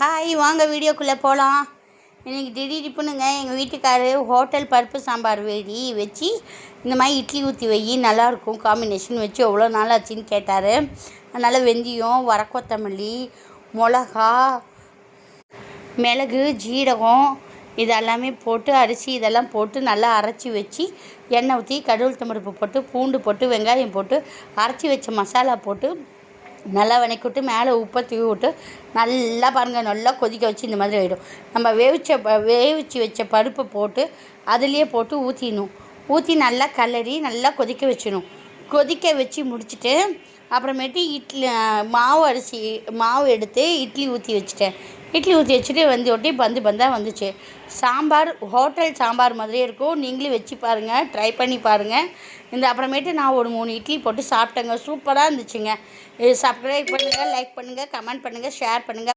Hi வாங்க வீடியோக்குள்ளே போகலாம். இன்றைக்கி திடீர்னுங்க எங்கள் வீட்டுக்காரரு ஹோட்டல் பருப்பு சாம்பார் வச்சு இந்த மாதிரி இட்லி ஊற்றி வை நல்லாயிருக்கும் காம்பினேஷன் வச்சு எவ்வளோ நாள் ஆச்சுன்னு கேட்டார். அதனால் வெந்தயம், வரக்கொத்தமல்லி, மிளகா, மிளகு, ஜீரகம் இதெல்லாமே போட்டு அரிசி இதெல்லாம் போட்டு நல்லா அரைச்சி வச்சு எண்ணெய் ஊற்றி கடுகு பருப்பு போட்டு பூண்டு போட்டு வெங்காயம் போட்டு அரைச்சி வச்ச மசாலா போட்டு நல்லா வதக்கிவிட்டு மேலே உப்பை தூவி விட்டு நல்லா பாருங்கள் நல்லா கொதிக்க வச்சு இந்த மாதிரி ஆகிடும். நம்ம வேவிச்சு வச்ச பருப்பை போட்டு அதுலேயே போட்டு ஊற்றி நல்லா கிளறி நல்லா கொதிக்க வச்சிடணும். கொதிக்க வச்சு முடிச்சுட்டு அப்புறமேட்டு மாவு எடுத்து இட்லி ஊற்றி வச்சுட்டு ஒட்டி பந்தாக வந்துச்சு. சாம்பார் ஹோட்டல் சாம்பார் மாதிரியே இருக்கும். நீங்களும் வச்சு பாருங்கள், ட்ரை பண்ணி பாருங்கள். அப்புறமேட்டு நான் ஒரு 3 இட்லி போட்டு சாப்பிட்டேங்க. சூப்பராக இருந்துச்சுங்க. சப்ஸ்கிரைப் பண்ணுங்கள், லைக் பண்ணுங்கள், கமெண்ட் பண்ணுங்கள், ஷேர் பண்ணுங்கள்.